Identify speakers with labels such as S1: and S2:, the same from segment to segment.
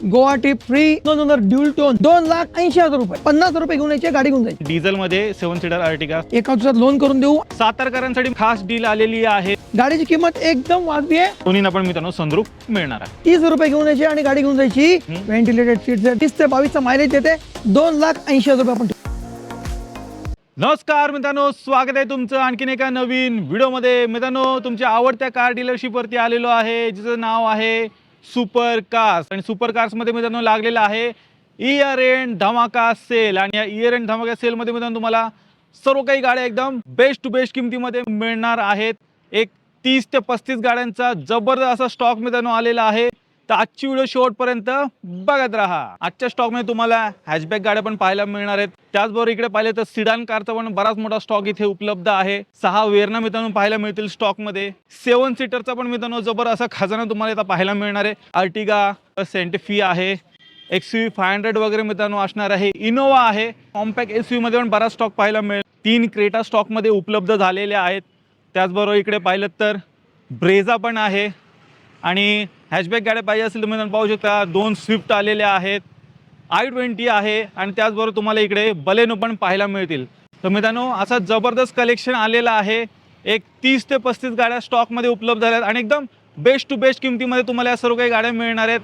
S1: Goa trip free, 2 dual tone, 2,80,000 रुपये, 50 रुपये घेऊन यायचे, गाडी घेऊन जायची.
S2: डिझेल मध्ये 7 सीटर अर्टिगा
S1: एका दिवसात लोन करून देऊ.
S2: सातारकरांसाठी खास डील आलेली आहे.
S1: गाडीची किंमत एकदम वाजवी आहे.
S2: दोन्हीना पण मित्रांनो सनरूफ मिळणार आहे.
S1: 30 रुपये घेऊन यायचे आणि गाडी घेऊन जायची. व्हेंटिलेटेड सीट्स, 30 ते 22 मायलेज देते. 2,80,000 रुपये आपण.
S2: नमस्कार मित्रांनो, स्वागत आहे तुमचं आणखीन एका नवीन व्हिडिओमध्ये. मित्रांनो, तुमच्या आवडत्या कार डीलरशिप वरती आलेलो आहे, जिचं नाव आहे सुपर कार्स. आणि सुपर कार्स मध्ये मित्रांनो लागलेला आहे इयर एंड धमाका सेल. आणि या इयर एंड धमाका सेल मध्ये मित्रांनो तुम्हाला सर्व काही गाड्या एकदम बेस्ट टू बेस्ट किमतीमध्ये मिळणार आहेत. एक 30 ते 35 गाड्यांचा जबरदस्त असा स्टॉक मित्रांनो आलेला आहे. तर आजची व्हिडिओ शेवटपर्यंत बघत राहा. आजच्या स्टॉकमध्ये तुम्हाला हॅचबॅक गाड्या पण पाहायला मिळणार आहेत. त्याचबरोबर इकडे पाहिले तर सिडान कारचा पण बराच मोठा स्टॉक इथे उपलब्ध आहे. 6 वेरणा मित्रांनो पाहायला मिळतील स्टॉकमध्ये. 7 सीटरचा पण मित्रांनो जबर असा खजाना तुम्हाला इथं पाहायला मिळणार आहे. अर्टिगा, सेंटा फी आहे, XUV 500 वगैरे मित्रांनो असणार आहे. इनोवा आहे. कॉम्पॅक्ट SUV मध्ये पण बराच स्टॉक पाहायला मिळेल. 3 क्रेटा स्टॉकमध्ये उपलब्ध झालेले आहेत. त्याचबरोबर इकडे पाहिलं तर ब्रेझा पण आहे. आणि हॅचबॅक गाड्या पाहिजे असेल तर मित्रांनो पाहू शकता 2 स्विफ्ट आलेल्या आहेत, i20 आहे. आणि त्याचबरोबर तुम्हाला इकडे बलेनो पण पाहायला मिळतील. तर मित्रांनो असं जबरदस्त कलेक्शन आलेलं आहे. एक 30 ते 35 गाड्या स्टॉकमध्ये उपलब्ध झाल्या आहेत आणि एकदम बेस्ट टू बेस्ट किमतीमध्ये तुम्हाला या सर्व काही गाड्या मिळणार आहेत.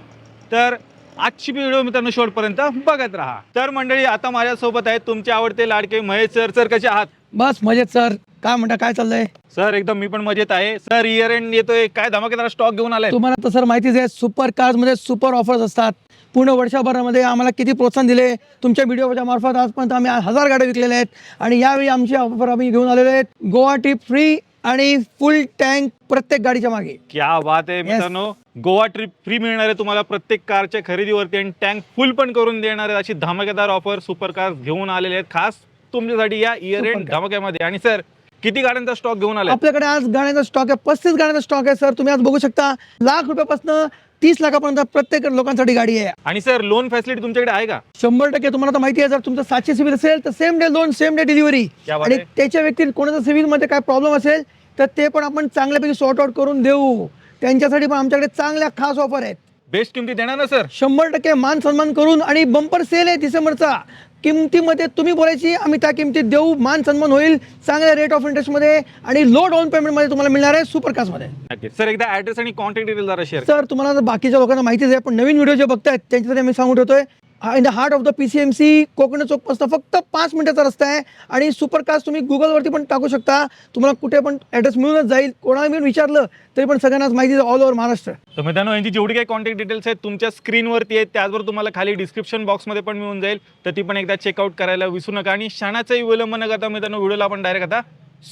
S2: तर आजची व्हिडिओ मित्रांनो शेवटपर्यंत बघत राहा. तर मंडळी, आता माझ्यासोबत आहेत तुमचे आवडते लाडके महेश सर. सर कसे आहात?
S1: बस मजेत सर. काय म्हणता, काय चाललंय?
S2: सर एकदम मी पण मजेत आहे. सर इयर एंड येतोय, काय धमाकेदार स्टॉक घेऊन आलाय?
S1: तुम्हाला तर सर माहितीच आहे, सुपर कार्स मध्ये सुपर ऑफर्स असतात. पूर्ण वर्षभरामध्ये आम्हाला किती प्रोत्साहन दिले तुमच्या व्हिडिओच्या मार्फत. आजपर्यंत आम्ही 1000 गाड्या विकलेल्या आहेत. आणि यावेळी आमची ऑफर आम्ही घेऊन आलेलो आहेत. गोवा ट्रिप फ्री आणि फुल टँक प्रत्येक गाडीच्या मागे.
S2: क्या बात आहे मित्रांनो, गोवा ट्रिप फ्री मिळणार आहे तुम्हाला प्रत्येक कारच्या खरेदीवरती. आणि टँक फुल पण करून देणार आहे. अशी धमाकेदार ऑफर सुपर कार्स घेऊन आलेले आहेत खास तुमच्यासाठी या इयर एंड धमाक्यामध्ये. आणि सर किती गाड्यांचा स्टॉक घेऊन आला?
S1: आपल्याकडे आज गाड्यांचा स्टॉक आहे, 35 गाड्यांचा स्टॉक आहे सर. तुम्ही आज बघू शकता, लाख रुपयापासून 30 लाखापर्यंत प्रत्येक लोकांसाठी गाडी आहे.
S2: आणि सर लोन फॅसिलिटी तुमच्याकडे आहे का?
S1: 100% तुम्हाला तर माहिती आहे, जर तुमचं 700 सिव्हिल असेल तर same day loan, same day delivery. आणि त्याच्या व्यक्ती कोणाचा सिव्हिल मध्ये काय प्रॉब्लेम असेल तर ते पण आपण चांगल्यापैकी सॉर्ट आउट करून देऊ. त्यांच्यासाठी पण आमच्याकडे चांगल्या खास ऑफर आहेत.
S2: बेस्ट किमती देणार ना सर?
S1: 100% मान सन्मान करून. आणि बंपर सेल आहे डिसेंबरचा. किमतीमध्ये तुम्ही बोलायची, आम्ही त्या किमतीत देऊ. मान सन्मान होईल चांगल्या रेट ऑफ इंटरेस्ट मध्ये आणि लो डाऊन पेमेंट मध्ये तुम्हाला मिळणार आहे सुपर कार्स मध्ये.
S2: नक्की सर, एकदा ऍड्रेस आणि कॉन्टॅक्ट डिटेल जरा शेअर.
S1: सर तुम्हाला तर बाकीच्या लोकांना माहितीच आहे, पण नवीन व्हिडिओ जे बघतायत त्यांच्यासाठी आम्ही सांगू ठेवतोय. In the heart of the PCMC Konkan Chowk पासून फक्त 5 मिनिटाचा रस्ता आहे. आणि सुपर कार्स तुम्ही गुगलवरती पण टाकू शकता, तुम्हाला कुठे पण ऍड्रेस मिळूनच जाईल. कोणाला मी विचारलं तरी पण सगळ्यांनाच माहिती आहे ऑल ओव्हर महाराष्ट्र.
S2: तर मित्रांनो, यांची जेवढी काही कॉन्टॅक्ट डिटेल्स आहेत तुमच्या स्क्रीनवरती आहेत. त्याचबरोबर तुम्हाला खाली डिस्क्रिप्शन बॉक्समध्ये पण मिळून जाईल. तर ती पण एकदा चेकआउट करायला विसरू नका. आणि क्षणाचाही विलंब न करता मित्रांनो व्हिडिओला आपण डायरेक्ट आता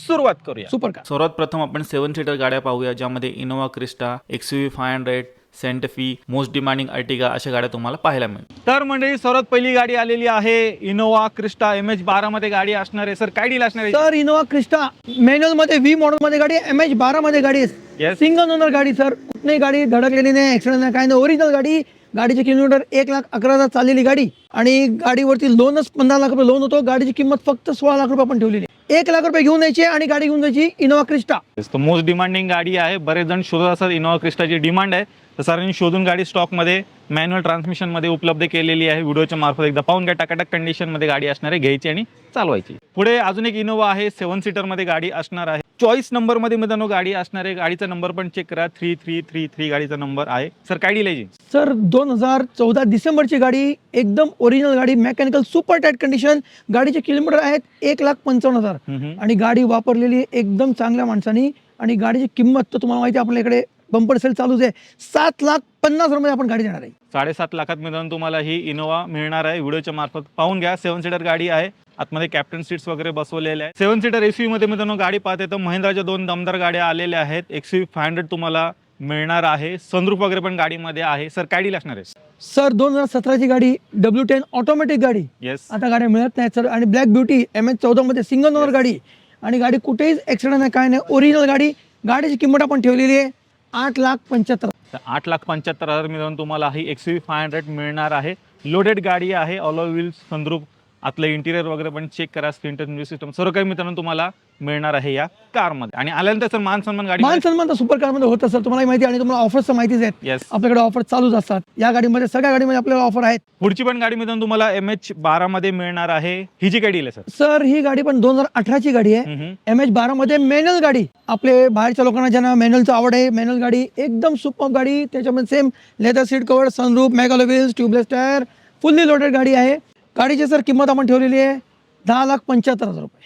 S2: सुरुवात करूया.
S1: सुपर कार
S3: सर्वात प्रथम आपण 7 सीटर गाड्या पाहूया, ज्यामध्ये Innova Crysta, XUV 500, Santa fee, most demanding Ertiga अशा गाड्या तुम्हाला पाहायला मिळतील.
S2: तर मंडळी, सर्वात पहिली गाडी आलेली आहे इनोवा क्रिस्टा. MH12 मध्ये गाडी असणार आहे. सर काय डील असणार आहे?
S1: सर इनोवा क्रिस्टा मॅन्युअल मध्ये V मॉडेल मध्ये गाडी, MH12 मध्ये गाडी आहे.
S2: Yes.
S1: सिंगल ओनर गाडी सर. कुठलीही गाडी धडकलेली नाही, ऍक्सिडेंट नाही, काय नाही. ओरिजिनल गाडी. गाडीची किलोमीटर 1,11,000 चाललेली गाडी. आणि गाडीवरती लोनच 15 लाख रुपये लोन होतो. गाडीची किंमत फक्त 16 लाख रुपये आपण ठेवलेली. 1 लाख रुपये घेऊन यायचे आणि गाडी घेऊन जायची इनोवा क्रिस्टा.
S2: मोस्ट डिमांडिंग गाडी आहे. बरेच जण शोधत असतात इनोवा क्रिस्टाची डिमांड आहे. तर सरांनी शोधून गाडी स्टॉकमध्ये मॅन्युअल ट्रान्समिशन मध्ये उपलब्ध केलेली आहे. व्हिडिओच्या मार्फत एकदा पाहून घ्या. टाकाटक कंडिशन मध्ये गाडी असणार आहे, घ्यायची आणि चालवायची. पुढे अजून एक इनोवा आहे, 7 सीटर मध्ये गाडी असणार आहे. चॉईस नंबर मध्ये मित्रांनो गाडी असणार आहे. गाडीचा नंबर पण चेक करा, 3333 गाडीचा नंबर आहे. सर काय डील आहे?
S1: सर 2014 डिसेंबरची गाडी, एकदम ओरिजिनल गाडी, मेकॅनिकल सुपर टाईट कंडिशन. गाडीचे किलोमीटर आहेत 1,55,000 आणि गाडी वापरलेली एकदम चांगल्या माणसानी. आणि गाडीची किंमत तर तुम्हाला माहिती आहे, आपल्याकडे बंपर सेल चालूच आहे. 7,50,000 मध्ये आपण गाडी देणार आहे.
S2: 7.5 लाखात मित्रांनो तुम्हाला ही इनोवा मिळणार आहे. व्हिडिओच्या मार्फत पाहून घ्या. 7 सीटर गाडी आहे. आतमध्ये कॅप्टन सीट्स वगैरे बसवलेले आहे. 7 सीटर SUV मध्ये मित्रांनो गाडी पाहते तर महिंद्राच्या 2 दमदार गाड्या आलेल्या आहेत. XUV 500 तुम्हाला मिळणार आहे. सनरूफ वगैरे पण गाडीमध्ये आहे. सर काय डील असणार आहे?
S1: सर 2017ची गाडी, W10 ऑटोमॅटिक गाडी.
S2: येस.
S1: आता गाड्या मिळत नाहीत सर. आणि ब्लॅक ब्युटी MH14 मध्ये सिंगल ओनर गाडी. आणि गाडी कुठेही ऍक्सिडेंट नाही, काय नाही, ओरिजिनल गाडी. गाडीची किंमत आपण ठेवलेली आहे 8,75,000.
S2: तर 8,75,000 मित्रांनो तुम्हाला ही XUV 500 मिळणार आहे. लोडेड गाडी आहे. ऑलो व्हील्स, सनरूफ, आतलं इंटिरियर वगैरे पण चेक करा. स्क्रीन टच म्युझिक सिस्टम सर्व काही मित्रांनो तुम्हाला मिळणार आहे या कारमध्ये. आणि आल्यानंतर सर मान सन्मान गाडी
S1: मान सन्मान तर सुपर कार मध्ये होतं सर, तुम्हाला माहिती आहे. आणि तुम्हाला ऑफर्स माहितीच आहेत,
S2: येस.
S1: आपल्याकडे ऑफर चालूच असतात या गाडीमध्ये. सगळ्या गाडीमध्ये आपल्याला ऑफर आहेत.
S2: पुढची पण गाडी मित्रांनो तुम्हाला MH12 मध्ये मिळणार आहे. ही जी काय डील आहे
S1: सर ही गाडी पण 2018 ची गाडी आहे.
S2: सर?
S1: MH12 मध्ये मॅन्युअल गाडी. आपले बाहेरच्या लोकांना ज्यांना मॅन्युअलचं आवड आहे, मॅन्युअल गाडी एकदम सुपर गाडी. त्याच्यामध्ये same leather seat cover, sunroof, mega wheels, tubeless tyre, fully loaded गाडी आहे. गाडीची सर किंमत आपण ठेवलेली आहे 10,75,000 रुपये.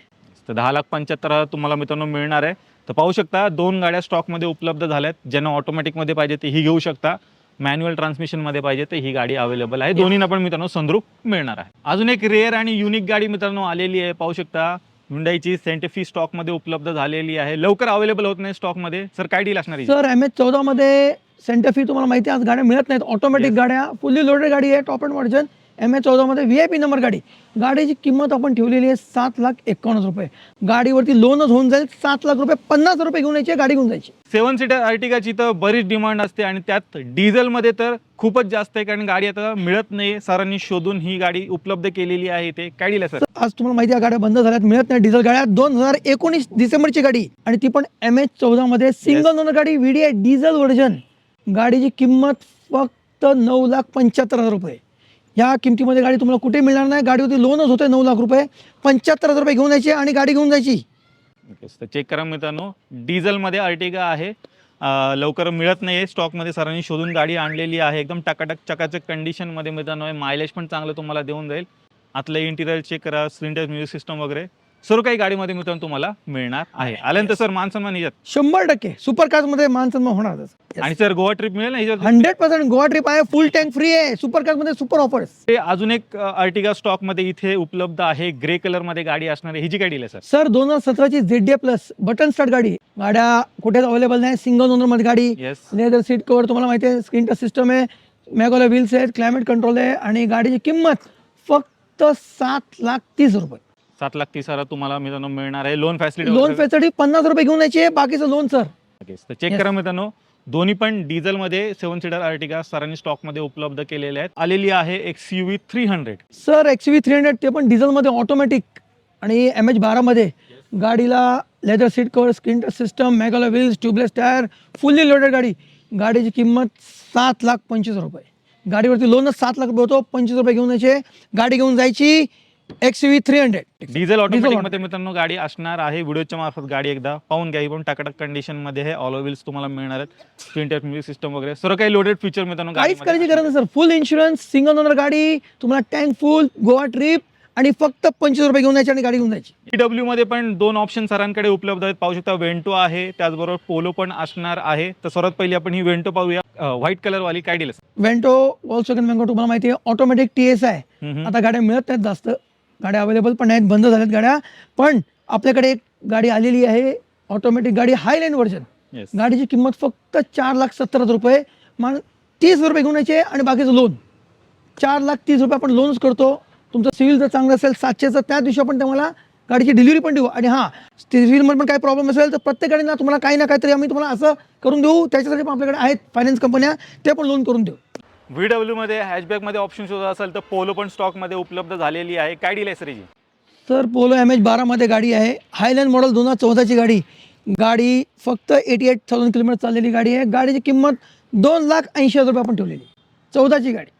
S2: तर 10,75,000 तुम्हाला मित्रांनो मिळणार आहे. तर पाहू शकता 2 गाड्या स्टॉकमध्ये उपलब्ध झाल्यात. ज्यांना ऑटोमॅटिकमध्ये पाहिजे ते ही घेऊ शकता, मॅन्युअल ट्रान्समिशनमध्ये पाहिजे तर ही गाडी अवेलेबल आहे. दोन्हींना पण मित्रांनो सनरूफ मिळणार आहे. अजून एक रेअर आणि युनिक गाडी मित्रांनो आलेली आहे. पाहू शकता हुंडाईची सेंटेफी स्टॉकमध्ये उपलब्ध झालेली आहे. लवकर अवेलेबल होत नाही स्टॉकमध्ये. सर काय डील असणार आहे?
S1: सर MH14 मध्ये सेंटरफी तुम्हाला माहिती आहे, आज गाड्या मिळत नाहीत. ऑटोमॅटिक गाड्या, फुल्ली लोडेड गाडी आहे, टॉप एंड व्हर्जन. MH14 मध्ये VIP नंबर गाडी. गाडीची किंमत आपण ठेवलेली आहे 7,51,000 रुपये. गाडीवरती लोनच होऊन जाईल. 7 लाख रुपये, 50 रुपये घेऊन यायची गाडी घेऊन जायची.
S2: 7 सीटर अर्टिगाची तर बरीच डिमांड असते आणि त्यात डिझेलमध्ये तर खूपच जास्त आहे, कारण गाडी आता मिळत नाही. सरांनी शोधून ही गाडी उपलब्ध केलेली आहे. इथे काय डील आहे सर?
S1: आज तुम्हाला माहिती आहे गाड्या बंद झाल्यात, मिळत नाही डिझेल गाड्या. 2019 डिसेंबरची गाडी आणि ती पण MH14 मध्ये सिंगल ओनर गाडी, VDI डिझेल व्हर्जन. गाडीची किंमत फक्त 9,75,000 रुपये. या किमतीमध्ये गाडी तुम्हाला कुठे मिळणार नाही. गाडीवरती लोनच होते 9 लाख रुपये. 75,000 रुपये घेऊन यायचे आणि गाडी घेऊन जायची.
S2: तर चेक करा मित्रांनो, डिझेलमध्ये अर्टिगा आहे. लवकर मिळत नाही स्टॉकमध्ये. सरांनी शोधून गाडी आणलेली आहे. एकदम टकाटक चकाचक कंडिशनमध्ये मित्रांनो आहे. मायलेज पण चांगलं तुम्हाला देऊन जाईल. आतलं इंटिरियर चेक करा, स्क्रीन टच म्युझिक सिस्टम वगैरे सर्व काही गाडीमध्ये मित्रांनो तुम्हाला मिळणार आहे. आल्यानंतर सर मान सन्मान याच्यात
S1: 100% सुपर कार्स मध्ये मान सन्मान होणारच.
S2: आणि सर गोवा ट्रिप मिळेल ना याच्यात?
S1: 100% गोवा ट्रिप आहे. फुल टँक फ्री आहे. सुपर कार्स मध्ये सुपर ऑफर्स.
S2: ते अजून एक अर्टिगा स्टॉक मध्ये इथे उपलब्ध आहे. ग्रे कलर मध्ये गाडी असणार आहे. ही जी काय डील आहे सर?
S1: सर 2017 ची ZDA प्लस बटन स्टार्ट गाडी. गाड्या कुठेच अवेलेबल नाही. सिंगल ओनर मध्ये गाडी.
S2: येस.
S1: लेदर सीट कव्हर तुम्हाला माहिती आहे, स्क्रीन टच सिस्टम आहे, मॅगोला व्हील्स आहेत, क्लायमेट कंट्रोल आहे. आणि गाडीची किंमत फक्त 7,30,000 रुपये.
S2: 7,30,000 तुम्हाला मित्रांनो मिळणार आहे. लोन फॅसिलिटी
S1: लोन फॅसिलिटी 50 रुपये घेऊन यायची. बाकीचं लोन सर.
S2: तर चेक करा मित्रांनो, दोन्ही पण डिझेलमध्ये 7 सीटर अर्टिगा सरांनी स्टॉकमध्ये उपलब्ध केलेले आहेत. आलेली आहे XUV 300.
S1: सर XUV 300 ते पण डिझेलमध्ये ऑटोमॅटिक आणि MH12 मध्ये. गाडीला leather seat cover, screen touch system, mag alloy wheels, tubeless tyre, fully loaded गाडी. गाडीची किंमत 7,25,000 रुपये. गाडीवरती लोनच 7 लाख रुपये होतो. 25 रुपये घेऊन यायचे, गाडी घेऊन जायची. XUV 300
S2: डिझेल ऑटोमॅटिक मध्ये मित्रांनो गाडी असणार आहे. व्हिडिओच्या मार्फत गाडी एकदा पाहून घ्या. ही पण टाकाटक कंडिशन मध्ये आहे. ऑल व्हील्स तुम्हाला मिळणार आहेत. स्क्रीन टच म्युझिक सिस्टम वगैरे सर्व काही लोडेड फीचर मित्रांनो
S1: काहीच करायची गरज नाही सर. फुल इन्शुरन्स, सिंगल ओनर गाडी, तुम्हाला टँक फुल, गोवा ट्रिप आणि फक्त 25 रुपये घेऊन यायची आणि गाडी घेऊन जायची.
S2: EW मध्ये पण 2 ऑप्शन सरांकडे उपलब्ध आहेत. पाहू शकता वेंटो आहे, त्याचबरोबर पोलो पण असणार आहे. तर सर्वात पहिली आपण ही वेंटो पाहूया. व्हाईट कलर वाली काय डील आहे?
S1: वेंटो, वॉल्क्सवॅगन वेंटो तुम्हाला माहिती आहे ऑटोमॅटिक TS आहे. आता गाड्या मिळत नाहीत जास्त, गाड्या अवेलेबल पण नाहीत, बंद झाल्यात गाड्या. पण आपल्याकडे एक गाडी आलेली आहे ऑटोमॅटिक गाडी, हायलाईन व्हर्जन.
S2: Yes.
S1: गाडीची किंमत फक्त 4,70,000 रुपये. मग 30 रुपये घेऊन यायचे आणि बाकीचं लोन. 4,30,000 रुपये आपण लोनच करतो. तुमचं सिव्हिल जर चांगलं असेल 700चं, त्या दिवशी आपण तुम्हाला गाडीची डिलिव्हरी पण देऊ. आणि हां, सिव्हिलमध्ये पण काही प्रॉब्लेम असेल तर प्रत्येक गाडीला तुम्हाला काही ना काहीतरी आम्ही तुम्हाला असं करून देऊ. त्याच्यासाठी पण आपल्याकडे आहेत फायनान्स कंपन्या, ते पण लोन करून देऊ.
S2: VW मध्ये हॅचबॅक मध्ये ऑप्शन शोधा असेल तर पोलो पण स्टॉक मध्ये उपलब्ध झालेली आहे. काय डील आहे सर याची?
S1: तर पोलो MH12 मध्ये गाडी आहे. हायलाईन मॉडेल 2014 ची गाडी. गाडी फक्त 88,000 किलोमीटर चाललेली गाडी आहे. गाडीची किंमत 2,80,000 रुपये आपण ठेवलेली. 14 ची गाडी.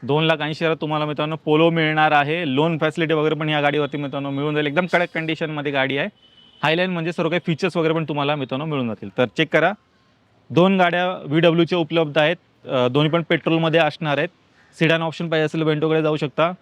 S2: 2,80,000 तुम्हाला मित्रांनो पोलो मिळणार आहे. लोन फॅसिलिटी वगैरे पण या गाडीवरती मित्रांनो मिळून जाईल. एकदम कडक कंडिशन मध्ये गाडी आहे. हायलाईन म्हणजे सर्व काही फीचर्स वगैरे पण तुम्हाला मित्रांनो मिळून जातील. तर चेक करा, 2 गाड्या VW च्या उपलब्ध आहेत. दोन्ही पण पेट्रोलमध्ये असणार आहेत. सिडान ऑप्शन पाहिजे असेल वेंटोकडे जाऊ शकता.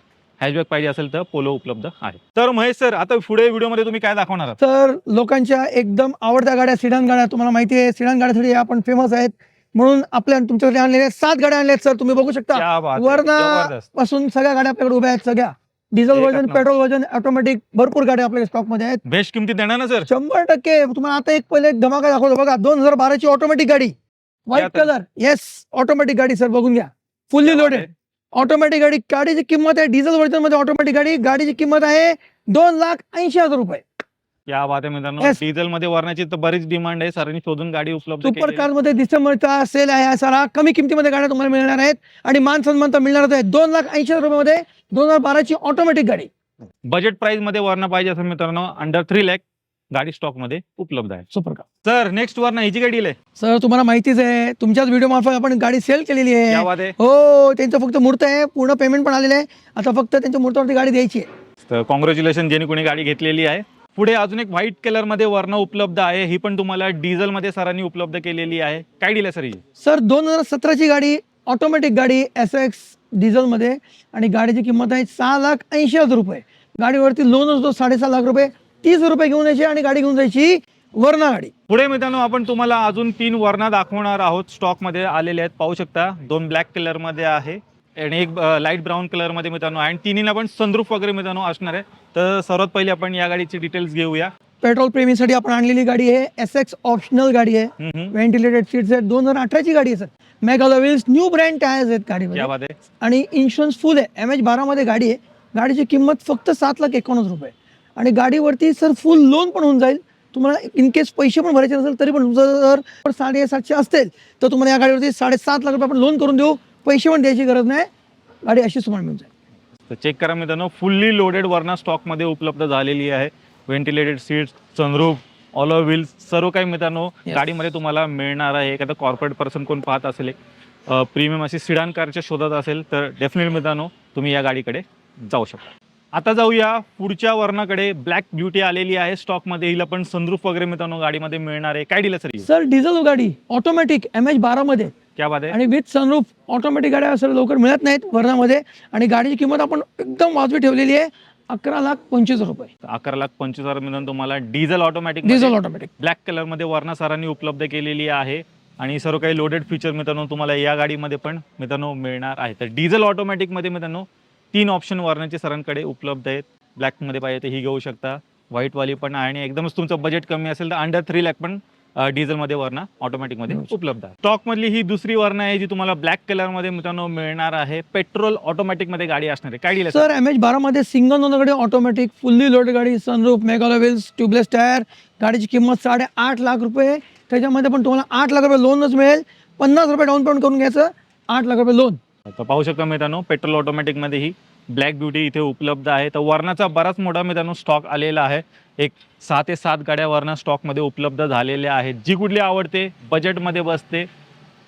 S2: हॅचबॅक पाहिजे असेल तर पोलो उपलब्ध आहे. तर महेश सर, आता पुढे व्हिडिओमध्ये तुम्ही काय दाखवणार आहात?
S1: तर लोकांच्या एकदम आवडत्या गाड्या, सिडान गाड्या. तुम्हाला माहिती आहे सिडान गाड्यासाठी आपण फेमस आहेत, म्हणून आपल्या तुमच्याकडे आणलेल्या 7 गाड्या आणल्या आहेत सर. तुम्ही बघू शकता
S2: क्या बात आहे,
S1: वरना
S2: जबरदस्त.
S1: पासून सगळ्या गाड्या आपल्याकडे उभ्या आहेत. सगळ्या डिझेल
S2: एकच
S1: version,
S2: number.
S1: Petrol version, automatic भरपूर गाड्या आपल्या स्टॉक मध्ये आहेत.
S2: बेस्ट किमती देणार ना सर?
S1: 100%. तुम्हाला आता एक पहिले एक धमाका दाखवतो बघा. 2012 ची ऑटोमॅटिक गाडी, व्हाईट
S2: क्या
S1: कलर. येस, ऑटोमॅटिक गाडी सर, बघून घ्या. फुल्ली लोडेड ऑटोमॅटिक गाडी. गाडीची किंमत आहे डिझेल व्हर्जन मध्ये ऑटोमॅटिक गाडी. गाडीची किंमत आहे 2,80,000 रुपये.
S2: या बात आहे मित्रांनो.
S1: Yes.
S2: डिझेल मध्ये वरण्याची तर बरीच डिमांड आहे. सरांनी शोधून गाडी उपलब्ध
S1: सुपर
S2: केलेली
S1: कार मध्ये डिसेंबरचा सेल आहे. सारा कमी किमतीमध्ये गाड्या तुम्हाला मिळणार आहेत आणि मान सन्मान तर मिळणारच आहे. 2,80,000 रुपये मध्ये 2012 ची ऑटोमॅटिक गाडी.
S2: बजेट प्राइस मध्ये वर्ण पाहिजे असेल मित्रांनो, अंडर 3 लाख गाडी स्टॉक मध्ये उपलब्ध आहे.
S1: Super car.
S2: Sir next Verna ह्याची काय डील आहे?
S1: सर तुम्हाला माहितीच आहे, तुमच्याच व्हिडिओ मार्फत आपण गाडी सेल केलेली
S2: क्या
S1: आहे.
S2: बात आहे.
S1: हो, त्यांचं फक्त मूर्त आहे, पूर्ण पेमेंट पण आलेलं आहे. आता फक्त त्यांच्या मूर्तावरती गाडी द्यायची आहे.
S2: तर कॉंग्रॅच्युलेशन ज्यांनी कोणी गाडी घेतलेली आहे. पुढे अजून एक व्हाईट कलर मध्ये वरना उपलब्ध आहे, ही पण तुम्हाला डिझेल मध्ये सरांनी उपलब्ध केलेली आहे. काय डील आहे सर ही?
S1: सर 2017ची गाडी, ऑटोमॅटिक गाडी, SX डिझेलमध्ये, आणि गाडीची किंमत आहे 6,80,000 रुपये. गाडीवरती लोन असतो 6.5 लाख रुपये. 30 रुपये घेऊन यायचे आणि गाडी घेऊन जायची वरना गाडी.
S2: पुढे मित्रांनो आपण तुम्हाला अजून 3 वरना दाखवणार आहोत. स्टॉक मध्ये आलेले आहेत, पाहू शकता. 2 ब्लॅक कलर मध्ये आहे आणि एक लाईट ब्राऊन कलर मध्ये मित्रांनो आहे, आणि तिन्हीला पण सनरूफ वगैरे मित्रांनो असणार आहे. तर सर्वात पहिले आपण या गाडीची डिटेल्स घेऊया.
S1: पेट्रोल प्रेमीसाठी आपण आणलेली गाडी आहे. SX ऑप्शनल गाडी आहे. व्हेंटिलेटेड सीट्स आहेत. 2018ची गाडी आहे sir. Mag alloy wheels, new brand tyres आहेत
S2: क्या
S1: गाडीमध्ये,
S2: बात आहे.
S1: आणि इन्शुरन्स फुल आहे. MH12 मध्ये गाडी आहे. गाडीची किंमत फक्त 7,51,000 रुपये, आणि गाडीवरती सर फुल लोन पण होऊन जाईल. तुम्हाला इन केस पैसे पण भरायचे नसेल तरी पण तुमचं जर 750 असतील तर तुम्हाला या गाडीवरती 7.5 लाख रुपये आपण लोन करून देऊ. पैसे पण द्यायची गरज नाही, गाडी अशीच तुम्हाला मिळून जाईल.
S2: तर चेक करा मित्रांनो, फुल्ली लोडेड वरना स्टॉक मध्ये उपलब्ध झालेली आहे. Ventilated seats, sunroof, alloy wheels, सर्व काही मित्रांनो गाडीमध्ये तुम्हाला मिळणार आहे. एखादा कॉर्पोरेट पर्सन कोण पाहत असेल, प्रीमियम अशी सिडान कारच्या शोधात असेल तर डेफिनेटली मित्रांनो तुम्ही या गाडीकडे जाऊ शकता. आता जाऊया पुढच्या वर्णाकडे. ब्लॅक ब्युटी आलेली आहे स्टॉक मध्ये, हिला पण सनरूफ वगैरे मित्रांनो गाडीमध्ये मिळणार आहे. काय डील आहे सर?
S1: सर डिझेल गाडी, ऑटोमॅटिक, MH12 मध्ये,
S2: क्या बात आहे.
S1: आणि विथ सनरूफ. ऑटोमॅटिक गाड्या सर लवकर मिळत नाहीत वर्णामध्ये, आणि गाडीची किंमत आपण एकदम वाजवी ठेवलेली आहे, 11,25,000 रुपये.
S2: 11,25,000 मित्रांनो तुम्हाला डिझेल ऑटोमॅटिक ब्लॅक कलर मध्ये वरना सरांनी उपलब्ध केलेली आहे, आणि सर्व काही लोडेड फीचर मित्रांनो तुम्हाला या गाडीमध्ये पण मित्रांनो मिळणार आहे. तर डिझेल ऑटोमॅटिक मध्ये मित्रांनो 3 ऑप्शन वरनाचे सरांकडे उपलब्ध आहेत. ब्लॅक मध्ये पाहिजे तर ही घेऊ शकता, व्हाईट वाली पण आहे, आणि एकदमच तुमचं बजेट कमी असेल तर अंडर 3 लाख पण डिझेल मध्ये वरना ऑटोमॅटिक मध्ये उपलब्ध आहे. स्टॉक मधली ही दुसरी वरना आहे जी तुम्हाला ब्लॅक कलर मध्ये मित्रांनो मिळणार आहे. पेट्रोल ऑटोमॅटिक मध्ये गाडी असणार आहे. काय डील आहे
S1: सर? MH12 मध्ये सिंगल ओनर गाडी, ऑटोमॅटिक, फुल्ली लोडेड गाडी, सनरूफ, मेगाला व्हील्स, ट्यूबलेस टायर. गाडीची किंमत 8.5 लाख रुपये. त्याच्यामध्ये पण तुम्हाला 8 लाख रुपये लोनच मिळेल. 50 रुपये डाऊन पेमेंट करून घ्यायचं, 8 लाख रुपये लोन.
S2: तर पाहू शकता मित्रांनो, पेट्रोल ऑटोमॅटिक मध्ये ही ब्लॅक ब्युटी इथे उपलब्ध आहे. तर वरनाचा बराच मोठा मित्रांनो स्टॉक आलेला आहे. एक 6 ते 7 गाड्या वरना स्टॉक मध्ये उपलब्ध झालेल्या आहेत. जी कुठली आवडते, बजेटमध्ये बसते,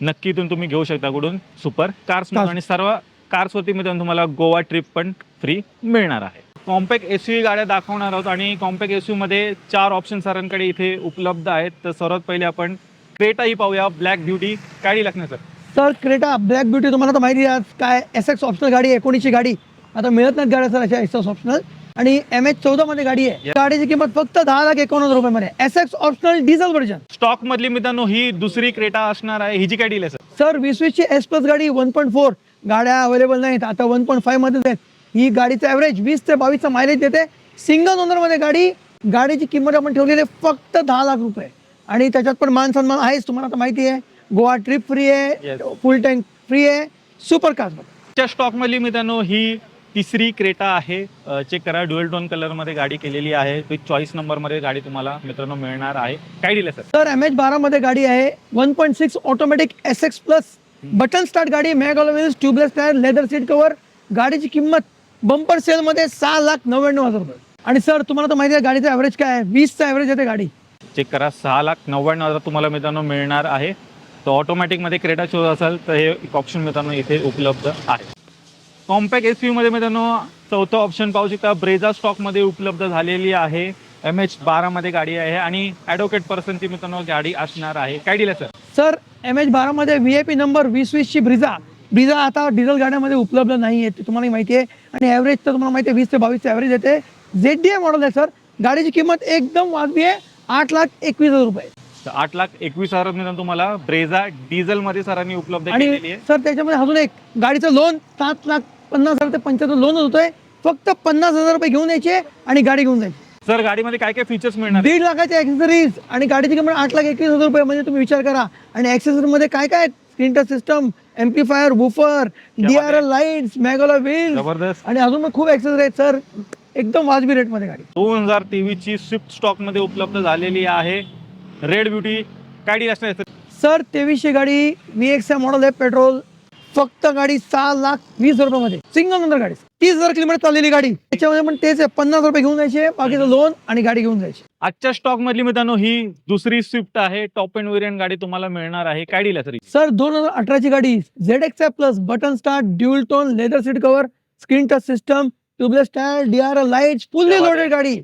S2: नक्की इथून तुम्ही घेऊ शकता. कुठून? Super cars. आणि सर्व कार्सवरती मित्रांनो तुम्हाला गोवा ट्रिप पण फ्री मिळणार आहे. कॉम्पॅक्ट SUV गाड्या दाखवणार आहोत, आणि कॉम्पॅक्ट SUV मध्ये 4 ऑप्शन सरांकडे इथे उपलब्ध आहेत. तर सर्वात पहिले आपण क्रेटा ही पाहूया, ब्लॅक ब्युटी. काय डील लागणार sir?
S1: Sir Creta black beauty तुम्हाला तर माहिती आहे काय, SX ऑप्शनल गाडी आहे. 19ची गाडी, आता मिळत नाहीत गाड्या सर अशा SX ऑप्शनल, आणि MH14 मध्ये गाडी आहे. गाडीची किंमत फक्त 10,51,000 रुपये मध्ये, SX optional diesel version.
S2: Stock मधली मित्रांनो ही दुसरी क्रेटा असणार आहे. हिची काय डील आहे सर?
S1: सर 20ची S+ गाडी 1.4 गाड्या अवेलेबल नाहीत, आता 1.5 मध्येच आहेत. ही गाडीचं ॲव्हरेज 20 ते 22चा मायलेज देते. सिंगल ओनर मध्ये गाडी. गाडीची किंमत आपण ठेवलेली आहे फक्त 10 लाख रुपये, आणि त्याच्यात पण मान सन्मान आहेच. तुम्हाला आता माहिती आहे, गोवा ट्रिप फ्री आहे, फुल टँक फ्री आहे, सुपर कार्स.
S2: स्टॉक मधली मित्रांनो ही तिसरी क्रेटा आहे. चेक करा, ड्युअल टोन कलर मध्ये गाडी केलेली आहे. विथ चॉईस नंबर मध्ये गाडी तुम्हाला मित्रांनो मिळणार आहे. काय डील आहे सर?
S1: सर MH12 मध्ये गाडी आहे. 1.6 ऑटोमॅटिक SX+, बटन स्टार्ट गाडी, mag alloy wheels, tubeless tyre, leather seat cover. गाडीची किंमत बंपर सेल मध्ये 6,99,000 रुपये. आणि सर तुम्हाला तर माहिती आहे गाडीचं ॲव्हरेज काय आहे, 20चा ॲव्हरेज येते गाडी.
S2: चेक करा, 6,99,000 तुम्हाला मित्रांनो मिळणार आहे. तर ऑटोमॅटिक मध्ये क्रेटा शोध असाल तर हे एक ऑप्शन मित्रांनो इथे उपलब्ध आहे. कॉम्पॅक्ट SUV मध्ये मित्रांनो चौथा ऑप्शन पाहू शकता, ब्रेझा स्टॉक मध्ये उपलब्ध झालेली आहे. MH12 मध्ये गाडी आहे, आणि ॲडव्होकेट पर्सनची मित्रांनो गाडी असणार आहे. काय डील आहे सर?
S1: सर MH12 मध्ये VIP नंबर 2020ची ब्रिझा आता डिझेल गाड्यामध्ये उपलब्ध नाही आहे, ते तुम्हाला माहिती आहे. आणि ॲव्हरेज तर तुम्हाला माहिती आहे 20 ते 22चं ॲव्हरेज येते. ZDI मॉडेल आहे सर. गाडीची किंमत एकदम वाजवी आहे, 8,21,000 रुपये.
S2: 8,21,000 मित्रांनो तुम्हाला ब्रेझा डिझेल मध्ये सरांनी उपलब्ध केलेली आहे.
S1: आणि सर त्याच्यामध्ये अजून एक गाडीचं लोन 7,50,000 ते 75,000 लोन होतोय. फक्त 50,000 रुपये घेऊन यायचे आणि गाडी घेऊन जायची.
S2: सर गाडीमध्ये काय काय फीचर्स मिळणार?
S1: 1.5 लाखाचे ॲक्सेसरीज, आणि गाडीची किंमत 8,21,000 रुपये. म्हणजे तुम्ही विचार करा. आणि ॲक्सेसरी मध्ये काय काय, screen touch system, amplifier, woofer, DRL lights, mag alloy wheels,
S2: जबरदस्त. आणि
S1: अजून खूप ॲक्सेसरी आहेत सर. एकदम वाजवी रेट मध्ये गाडी.
S2: 2023 ची स्विफ्ट स्टॉक मध्ये उपलब्ध झालेली आहे. Red beauty. काय डील असणार सर?
S1: सर 23ची गाडी, VX मॉडेल आहे, पेट्रोल. फक्त गाडी 6,20,000 रुपये मध्ये, सिंगल ओनर गाडी, 30,000 किलोमीटर चाललेली गाडी. त्याच्यामध्ये पण तेच आहे, 50 रुपये घेऊन जायचे, बाकीचं लोन आणि गाडी घेऊन जायची.
S2: आजच्या स्टॉक मधली मित्रांनो ही दुसरी स्विफ्ट आहे. टॉप एंड वेरियंट गाडी तुम्हाला मिळणार आहे. काय डील आहे सर?
S1: सर 2018ची गाडी ZX plus button start dual tone leather seat cover screen touch system tubeless tyre DRL lights fully
S2: क्या बात
S1: लोडेड गाडी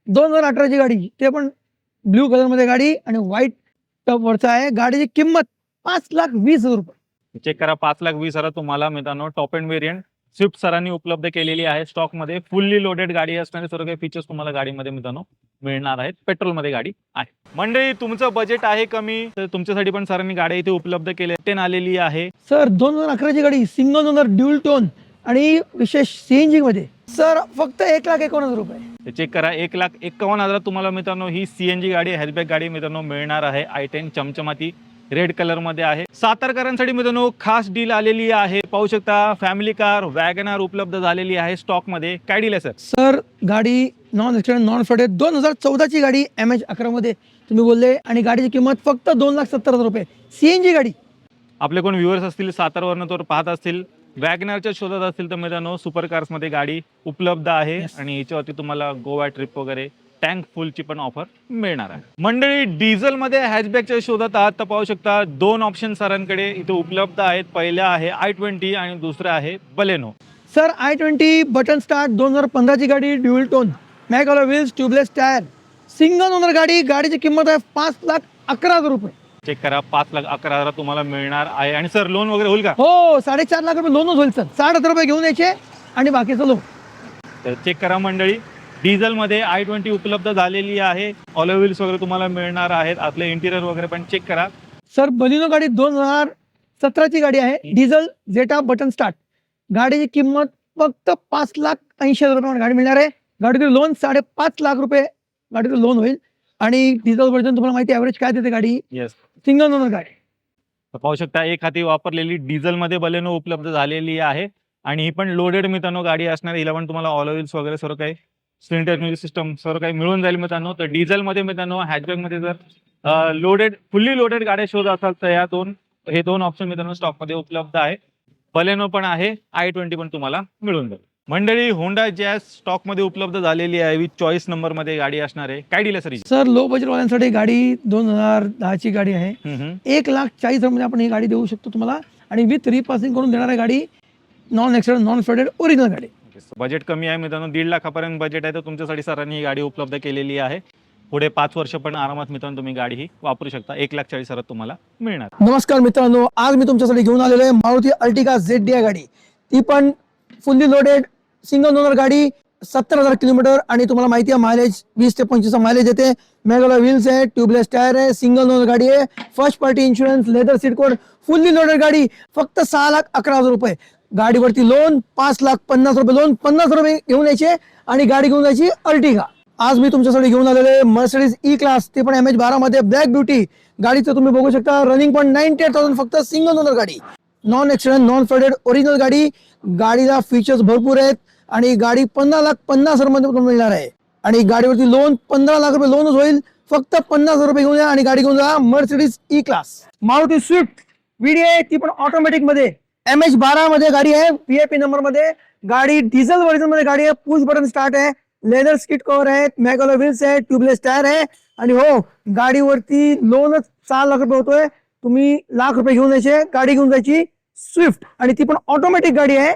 S1: 2018ची गाडी ते पण ब्ल्यू कलर मध्ये गाडी आणि व्हाईट टॉप वरचा आहे. गाडीची किंमत 5,20,000 रुपये.
S2: चेक करा 5,20,000 तुम्हाला मित्रांनो टॉप एंड वेरियंट स्विफ्ट सरांनी उपलब्ध केलेली आहे. स्टॉक मध्ये फुल्ली लोडेड गाडी असणारे सर्व काही फीचर्स तुम्हाला गाडीमध्ये मित्रांनो मिळणार आहेत. पेट्रोल मध्ये गाडी आहे. मंडळी तुमचं बजेट आहे कमी तर तुमच्यासाठी पण सरांनी गाडी इथे उपलब्ध केली आलेली आहे.
S1: सर 2011ची गाडी सिंगल ओनर ड्युअल टोन आणि विशेष CNG मध्ये सर फक्त 1,51,000 रुपये.
S2: चेक करा 1,51,000 तुम्हाला मित्रांनो ही CNG गाडी हॅचबॅक गाडी मित्रांनो मिळणार आहे. i10 चमचमाती रेड कलर मध्ये आहे. सातारकरांसाठी मित्रांनो खास डील आलेली आहे. पाहू शकता फॅमिली कार वॅगनार उपलब्ध झालेली आहे स्टॉक मध्ये. काय डील आहे सर?
S1: सर गाडी नॉन ॲक्सिडेंट नॉन फ्लडेड 2014ची गाडी MH11 मध्ये तुम्ही बोलले आणि गाडीची किंमत फक्त 2,70,000 रुपये. CNG गाडी.
S2: आपले कोण व्ह्युअर्स असतील सातारवरनं तर पाहत असतील वॅगनारच्या शोधात असतील तर मित्रांनो सुपर कार्स मध्ये गाडी उपलब्ध आहे. आणि याच्यावरती तुम्हाला गोवा ट्रिप वगैरे टँक फुलची पण ऑफर मिळणार आहे. मंडळी डिझेल मध्ये हॅचबॅकच्या शोधात आहात तर पाहू शकता दोन ऑप्शन सरांकडे इथे उपलब्ध आहेत. पहिला आहे i20 आणि दुसरा आहे Baleno.
S1: Sir i20 button start 2015ची गाडी dual tone mag alloy wheels tubeless tyre single owner गाडी. गाडीची किंमत आहे 5,11,000 रुपये.
S2: चेक करा 5,11,000 तुम्हाला मिळणार आहे. आणि सर लोन वगैरे होईल का?
S1: हो 4.5 लाख रुपये लोनच होईल सर. 60,000 रुपये घेऊन यायचे आणि बाकीचं लोन.
S2: तर चेक करा मंडळी डिझेल मध्ये i20 उपलब्ध झालेली आहे. ऑलो व्हील्स वगैरे तुम्हाला मिळणार आहेत. आपले इंटिरियर वगैरे पण चेक करा.
S1: सर बलिनो गाडी 2017ची गाडी आहे. Diesel Zeta button start. गाडीची किंमत फक्त 5,80,000 रुपये गाडी मिळणार आहे. गाडीचं लोन 5.5 लाख रुपये गाडीचं लोन होईल. आणि डिझेल वर्जन तुम्हाला माहिती ॲव्हरेज काय देते गाडी?
S2: येस
S1: सिंगल ओनर गाडी.
S2: पाहू शकता एक हाती वापरलेली डिझेल मध्ये बलेनो उपलब्ध झालेली आहे. आणि ही पण लोडेड मित्रांनो गाडी असणार. हिला पण तुम्हाला ऑलो व्हील्स वगैरे सर्व काही स्क्रीन टच म्युझिक सिस्टम सर्व काही मिळून जाईल मित्रांनो. तर डिझेल मध्ये मित्रांनो हॅचबॅक मध्ये जर लोडेड फुल्ली लोडेड गाड्या शोध असाल तर हे दोन ऑप्शन मित्रांनो स्टॉक मध्ये उपलब्ध आहे. बलेनो पण आहे i20 पण तुम्हाला मिळून जाईल. मंडळी होंडा जॅझ स्टॉक मध्ये उपलब्ध झालेली आहे. विथ चॉईस नंबर मध्ये गाडी असणार आहे. काय डील आहे सर?
S1: सर लो बजेट वाल्यांसाठी गाडी 2010ची गाडी आहे. 1,40,000 मध्ये आपण ही गाडी देऊ शकतो तुम्हाला आणि विथ रिपासिंग करून देणार आहे गाडी. Non accident non flooded original गाडी.
S2: बजेट कमी आहे मित्रांनो 1.5 लाखापर्यंत बजेट आहे. तर तुमच्यासाठी सरांनी ही गाडी उपलब्ध केलेली आहे. पुढे 5 वर्ष पण आरामात मित्रांनो तुम्ही गाडी ही वापरू शकता. 1,40,000 तुम्हाला मिळणार.
S1: नमस्कार मित्रांनो, आज मी तुमच्यासाठी घेऊन आलेलो आहे मारुती अर्टिगा ZDI गाडी. ती पण फुल्ली लोडेड सिंगल ओनर गाडी 70,000 किलोमीटर आणि तुम्हाला माहिती आहे मायलेज 20 ते 25 मायलेज येते. मॅगला व्हील्स आहे ट्यूबलेस टायर आहे सिंगल ओनर गाडी आहे. First party insurance leather seat code fully loaded गाडी फक्त 6,11,000 रुपये. गाडीवरती लोन 5,50,000 रुपये लोन 50 रुपये घेऊन यायचे आणि गाडी घेऊन जायची अर्टिगा. आज मी तुमच्यासाठी घेऊन आलेले आहे मर्सिडीज E-क्लास ते पण MH12 मध्ये ब्लॅक ब्युटी. गाडीचं तुम्ही बघू शकता रनिंग पण 98,000 फक्त सिंगल ओनर गाडी. Non accident non flooded original गाडी. गाडीला फीचर्स भरपूर आहेत आणि गाडी 15,50,000 मध्ये मिळणार आहे. आणि गाडीवरती लोन 15 लाख रुपये लोनच होईल. फक्त 50,000 रुपये घेऊन या आणि गाडी घेऊन जा. मर्सिडीज E-क्लास. मारुती स्विफ्ट VDI ती पण ऑटोमॅटिक मध्ये MH12 मध्ये गाडी आहे. VIP नंबर मध्ये गाडी डिझेल वर्जन मध्ये गाडी आहे. पुश बटन स्टार्ट आहे. लेदर स्किट कव्हर आहेत. मॅगला व्हील्स आहे ट्यूबलेस टायर आहे. आणि हो गाडीवरती लोनच 4 लाख रुपये होतोय. तुम्ही लाख रुपये घेऊन जायचे गाडी घेऊन जायची स्विफ्ट आणि ती पण ऑटोमॅटिक गाडी आहे.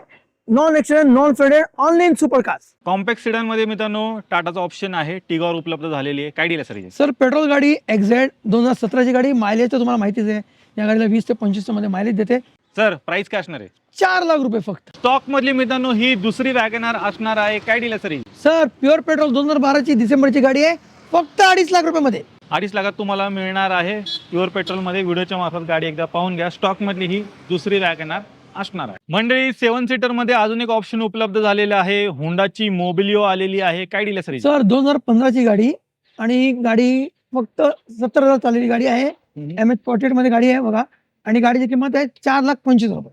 S1: Non accident non flooded online super cars.
S2: Compact sedan मध्ये मित्रांनो टाटाचा ऑप्शन आहे. टिगॉर उपलब्ध झालेली आहे. काय डील आहे सर?
S1: सर पेट्रोल गाडी XZ 2017ची गाडी. मायलेज तर तुम्हाला माहितीच आहे या गाडीला 20 ते 25 मध्ये मायलेज देते.
S2: सर प्राइस काय असणार आहे?
S1: 4 लाख रुपये फक्त.
S2: स्टॉक मधली मित्रांनो ही दुसरी वॅगनार असणार आहे. काय डील आहे सर?
S1: सर प्युअर पेट्रोल 2012ची डिसेंबरची गाडी आहे. फक्त 2.5 लाख रुपये मध्ये.
S2: 2.5 लाखात तुम्हाला मिळणार आहे प्युअर पेट्रोल मध्ये. व्हिडिओच्या मार्फत गाडी एकदा पाहून घ्या. स्टॉक मधली ही दुसरी वॅगनार असणार आहे. मंडळी 7 सीटर मध्ये अजून एक ऑप्शन उपलब्ध झालेलं आहे. होंडाची मोबिलिओ आलेली आहे. काय डील आहे सर?
S1: सर 2015ची गाडी आणि गाडी फक्त 70,000 चाललेली गाडी आहे. MH48 मध्ये गाडी आहे बघा आणि गाडीची किंमत आहे 4,25,000 रुपये.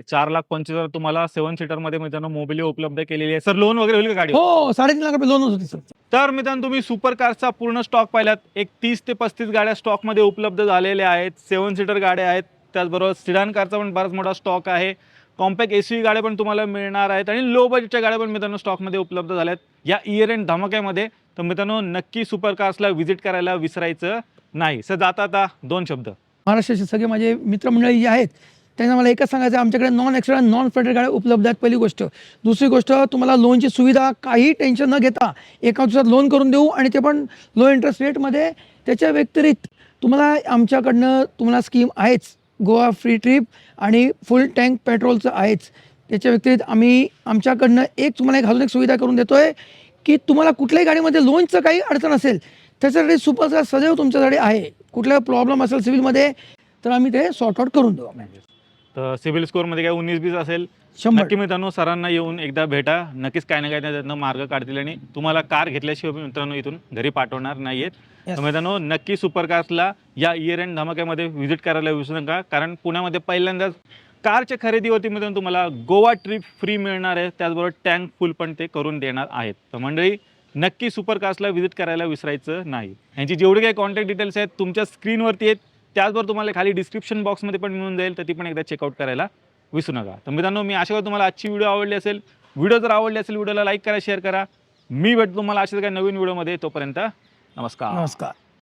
S2: 4,25,000 तुम्हाला 7 सीटर मध्ये मित्रांनो मोबिलिओ उपलब्ध केलेली आहे. सर लोन वगैरे होईल का गाडी?
S1: हो 3.5 लाख रुपये लोन होती सर.
S2: तर मित्रांनो तुम्ही सुपर कारचा पूर्ण स्टॉक पाहिलात. एक 30 ते 35 गाड्या स्टॉक मध्ये उपलब्ध झालेल्या आहेत. 7 सीटर गाड्या आहेत. त्याचबरोबर सिडान कारचा पण बराच मोठा स्टॉक आहे. कॉम्पॅक्ट SUV गाड्या पण तुम्हाला मिळणार आहेत आणि लो बजेटच्या गाड्या पण मित्रांनो स्टॉकमध्ये उपलब्ध झाल्यात या इयर एंड धमाक्यामध्ये. तर मित्रांनो नक्की सुपर कार्सला व्हिजिट करायला विसरायचं नाही. सर जाता 2 शब्द.
S1: महाराष्ट्राचे सगळे माझे मित्रमंडळी जे आहेत त्यांना मला एकच सांगायचं आहे, आमच्याकडे नॉन ॲक्सिडेंट नॉन फ्लडेड गाड्या उपलब्ध आहेत. पहिली गोष्ट. दुसरी गोष्ट, तुम्हाला लोनची सुविधा काही टेन्शन न घेता एका दिवसात लोन करून देऊ आणि ते पण लो इंटरेस्ट रेटमध्ये. त्याच्या व्यतिरिक्त तुम्हाला आमच्याकडनं तुम्हाला स्कीम आहेच, गोवा फ्री ट्रिप आणि फुल टँक पेट्रोलचं आहेच. त्याच्या व्यतिरिक्त आम्ही आमच्याकडनं तुम्हाला अजून एक सुविधा करून देतो आहे की तुम्हाला कुठल्याही गाडीमध्ये लोनचं काही अडचण असेल त्याच्यासाठी सुपर सदैव तुमच्यासाठी आहे. कुठला प्रॉब्लेम असेल सिव्हिलमध्ये तर आम्ही ते सॉर्ट आउट करून देऊ.
S2: तर सिव्हिल स्कोअरमध्ये काय 19-20 असेल
S1: 100.
S2: नक्की मित्रांनो सरांना येऊन एकदा भेटा. नक्कीच काय ना काय त्यातनं मार्ग काढतील आणि तुम्हाला कार घेतल्याशिवाय मित्रांनो इथून घरी पाठवणार नाहीयेत. तर मित्रांनो नक्की सुपर कार्सला या इयर एंड धमाक्यामध्ये व्हिजिट करायला विसरू नका. कारण पुण्यामध्ये पहिल्यांदाच कारच्या खरेदीवरती मित्रांनो तुम्हाला गोवा ट्रिप फ्री मिळणार आहे. त्याचबरोबर टँक फुल पण ते करून देणार आहेत. तर मंडळी नक्की सुपर कार्सला व्हिजिट करायला विसरायचं नाही. यांची जेवढी काही कॉन्टॅक्ट डिटेल्स आहेत तुमच्या स्क्रीनवरती आहेत. त्याचबरोबर तुम्हाला खाली डिस्क्रिप्शन बॉक्समध्ये पण मिळून जाईल. तर ती पण एकदा चेकआउट करायला विसरू नका. तर मित्रांनो मी आशा करतो तुम्हाला आजची व्हिडिओ आवडली असेल. व्हिडिओ जर आवडली असेल व्हिडिओला लाईक करा, शेअर करा. मी भेटतो तुम्हाला अशाच काही नवीन व्हिडिओमध्ये. तोपर्यंत नमस्कार.
S1: नमस्कार.